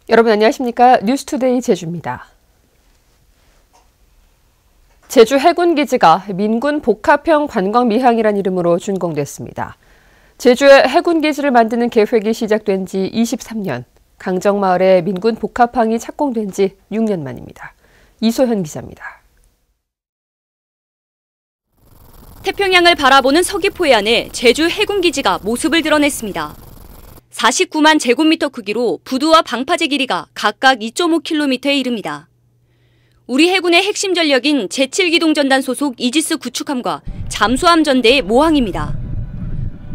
여러분 안녕하십니까? 뉴스투데이 제주입니다. 제주 해군기지가 민군 복합형 관광미항이란 이름으로 준공됐습니다. 제주에 해군기지를 만드는 계획이 시작된 지 23년, 강정마을에 민군 복합항이 착공된 지 6년 만입니다. 이소현 기자입니다. 태평양을 바라보는 서귀포해 안에 제주 해군기지가 모습을 드러냈습니다. 49만 제곱미터 크기로 부두와 방파제 길이가 각각 2.5km에 이릅니다. 우리 해군의 핵심 전력인 제7기동전단 소속 이지스 구축함과 잠수함 전대의 모항입니다.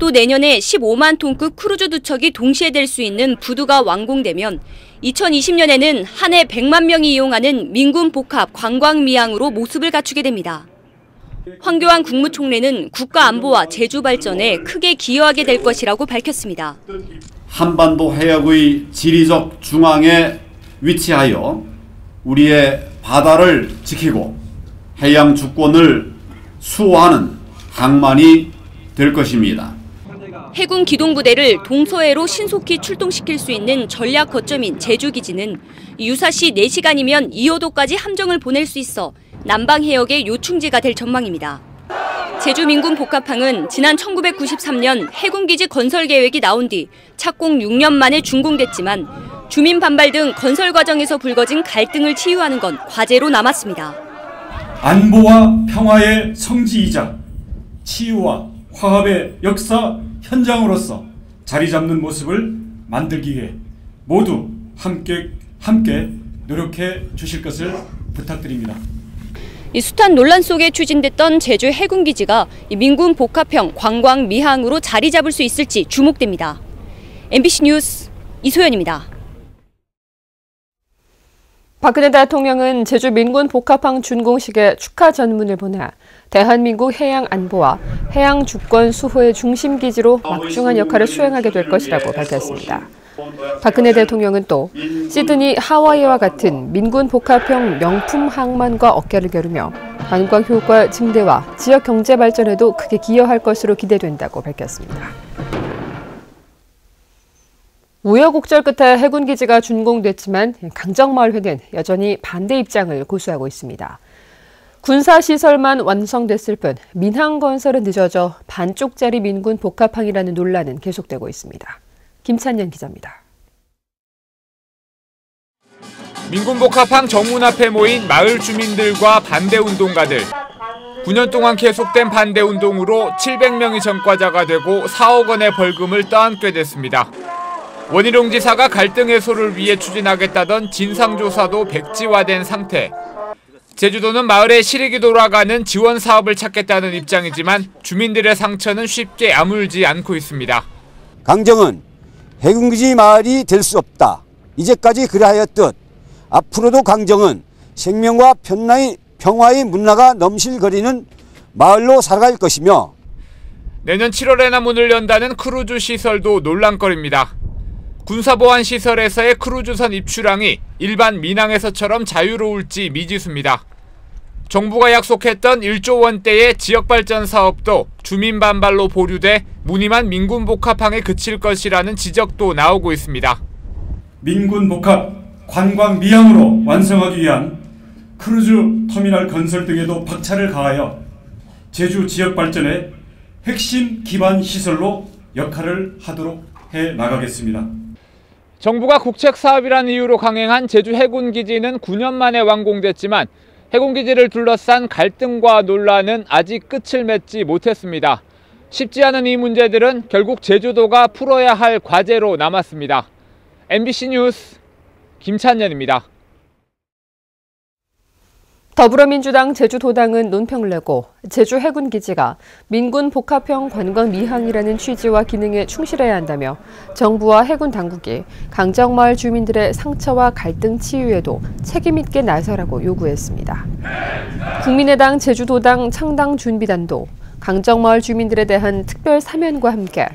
또 내년에 15만 톤급 크루즈 두 척이 동시에 댈 수 있는 부두가 완공되면 2020년에는 한 해 100만 명이 이용하는 민군 복합 관광미항으로 모습을 갖추게 됩니다. 황교안 국무총리는 국가 안보와 제주 발전에 크게 기여하게 될 것이라고 밝혔습니다. 한반도 해역의 지리적 중앙에 위치하여 우리의 바다를 지키고 해양 주권을 수호하는 항만이 될 것입니다. 해군 기동부대를 동서해로 신속히 출동시킬 수 있는 전략 거점인 제주기지는 유사시 4시간이면 이호도까지 함정을 보낼 수 있어 남방 해역의 요충지가 될 전망입니다. 제주 민군 복합항은 지난 1993년 해군기지 건설 계획이 나온 뒤 착공 6년 만에 준공됐지만 주민 반발 등 건설 과정에서 불거진 갈등을 치유하는 건 과제로 남았습니다. 안보와 평화의 성지이자 치유와 화합의 역사 현장으로서 자리 잡는 모습을 만들기 위해 모두 함께 노력해 주실 것을 부탁드립니다. 이 숱한 논란 속에 추진됐던 제주 해군기지가 민군 복합형 관광미항으로 자리 잡을 수 있을지 주목됩니다. MBC 뉴스 이소연입니다. 박근혜 대통령은 제주 민군 복합항 준공식에 축하 전문을 보내 대한민국 해양 안보와 해양 주권 수호의 중심기지로 막중한 역할을 수행하게 될 것이라고 밝혔습니다. 박근혜 대통령은 또 시드니, 하와이와 같은 민군 복합형 명품 항만과 어깨를 겨루며 관광 효과 증대와 지역 경제 발전에도 크게 기여할 것으로 기대된다고 밝혔습니다. 우여곡절 끝에 해군기지가 준공됐지만 강정마을회는 여전히 반대 입장을 고수하고 있습니다. 군사시설만 완성됐을 뿐 민항 건설은 늦어져 반쪽짜리 민군 복합항이라는 논란은 계속되고 있습니다. 김찬년 기자입니다. 민군복합항 정문 앞에 모인 마을 주민들과 반대운동가들. 9년 동안 계속된 반대운동으로 700명이 전과자가 되고 4억 원의 벌금을 떠안게 됐습니다. 원희룡 지사가 갈등 해소를 위해 추진하겠다던 진상조사도 백지화된 상태. 제주도는 마을에 실익이 돌아가는 지원 사업을 찾겠다는 입장이지만 주민들의 상처는 쉽게 아물지 않고 있습니다. 강정은 해군기지 마을이 될 수 없다. 이제까지 그러하였듯 앞으로도 강정은 생명과 평화의 문화가 넘실거리는 마을로 살아갈 것이며 내년 7월에나 문을 연다는 크루즈 시설도 논란거리입니다. 군사보안시설에서의 크루즈선 입출항이 일반 민항에서처럼 자유로울지 미지수입니다. 정부가 약속했던 1조 원대의 지역발전 사업도 주민 반발로 보류돼 무늬만 민군복합항에 그칠 것이라는 지적도 나오고 있습니다. 민군복합 관광미항으로 완성하기 위한 크루즈 터미널 건설 등에도 박차를 가하여 제주 지역 발전의 핵심 기반 시설로 역할을 하도록 해 나가겠습니다. 정부가 국책사업이라는 이유로 강행한 제주 해군기지는 9년 만에 완공됐지만 해군기지를 둘러싼 갈등과 논란은 아직 끝을 맺지 못했습니다. 쉽지 않은 이 문제들은 결국 제주도가 풀어야 할 과제로 남았습니다. MBC 뉴스 김찬년입니다. 더불어민주당 제주도당은 논평을 내고 제주 해군기지가 민군 복합형 관광미항이라는 취지와 기능에 충실해야 한다며 정부와 해군 당국이 강정마을 주민들의 상처와 갈등 치유에도 책임있게 나서라고 요구했습니다. 국민의당 제주도당 창당준비단도 강정마을 주민들에 대한 특별 사면과 함께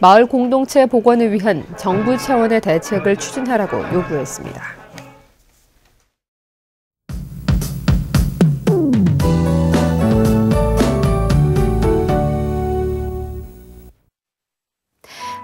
마을 공동체 복원을 위한 정부 차원의 대책을 추진하라고 요구했습니다.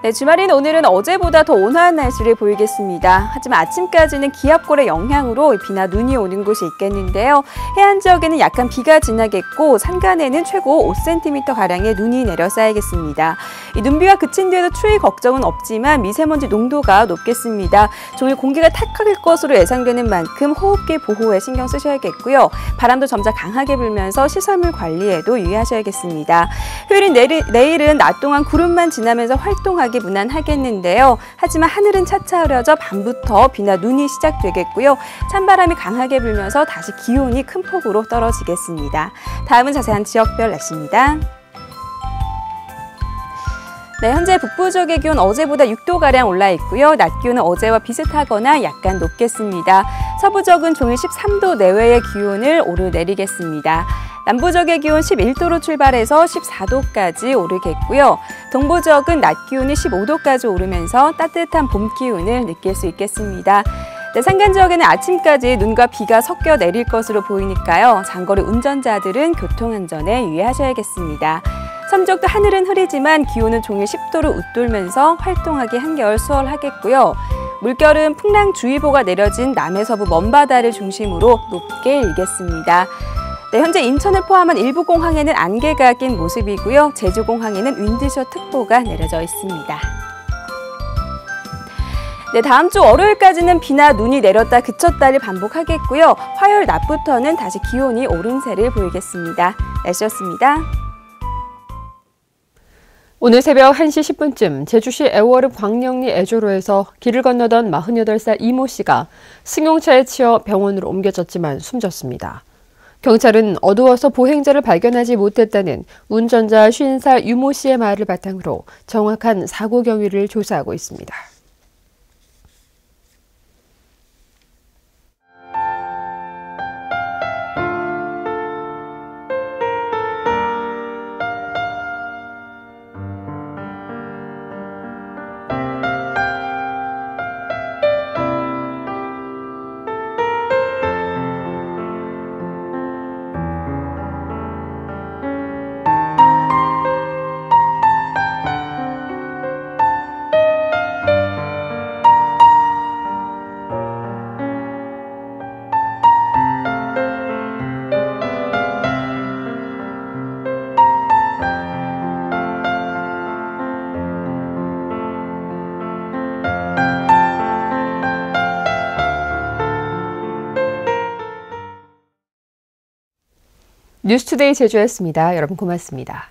네, 주말인 오늘은 어제보다 더 온화한 날씨를 보이겠습니다. 하지만 아침까지는 기압골의 영향으로 비나 눈이 오는 곳이 있겠는데요. 해안 지역에는 약간 비가 지나겠고 산간에는 최고 5cm가량의 눈이 내려 쌓이겠습니다. 이 눈비가 그친 뒤에도 추위 걱정은 없지만 미세먼지 농도가 높겠습니다. 종일 공기가 탁할 것으로 예상되는 만큼 호흡기 보호에 신경 쓰셔야겠고요. 바람도 점차 강하게 불면서 시설물 관리에도 유의하셔야겠습니다. 휴일인 내일은 낮 동안 구름만 지나면서 활동하기 무난하겠는데요. 하지만 하늘은 차차 흐려져 밤부터 비나 눈이 시작되겠고요. 찬바람이 강하게 불면서 다시 기온이 큰 폭으로 떨어지겠습니다. 다음은 자세한 지역별 날씨입니다. 네, 현재 북부 지역의 기온 어제보다 6도가량 올라 있고요. 낮 기온은 어제와 비슷하거나 약간 높겠습니다. 서부 지역은 종일 13도 내외의 기온을 오르내리겠습니다. 남부 지역의 기온 11도로 출발해서 14도까지 오르겠고요. 동부 지역은 낮 기온이 15도까지 오르면서 따뜻한 봄 기운을 느낄 수 있겠습니다. 네, 산간 지역에는 아침까지 눈과 비가 섞여 내릴 것으로 보이니까요. 장거리 운전자들은 교통안전에 유의하셔야겠습니다. 섬 지역도 하늘은 흐리지만 기온은 종일 10도를 웃돌면서 활동하기 한겨울 수월하겠고요. 물결은 풍랑주의보가 내려진 남해서부 먼바다를 중심으로 높게 일겠습니다. 네, 현재 인천을 포함한 일부 공항에는 안개가 낀 모습이고요. 제주공항에는 윈드셔 특보가 내려져 있습니다. 네, 다음 주 월요일까지는 비나 눈이 내렸다 그쳤다를 반복하겠고요. 화요일 낮부터는 다시 기온이 오름세를 보이겠습니다. 날씨였습니다. 오늘 새벽 1시 10분쯤 제주시 애월읍 광령리 애조로에서 길을 건너던 48살 이모 씨가 승용차에 치여 병원으로 옮겨졌지만 숨졌습니다. 경찰은 어두워서 보행자를 발견하지 못했다는 운전자 50살 유모 씨의 말을 바탕으로 정확한 사고 경위를 조사하고 있습니다. 뉴스투데이 제주였습니다. 여러분 고맙습니다.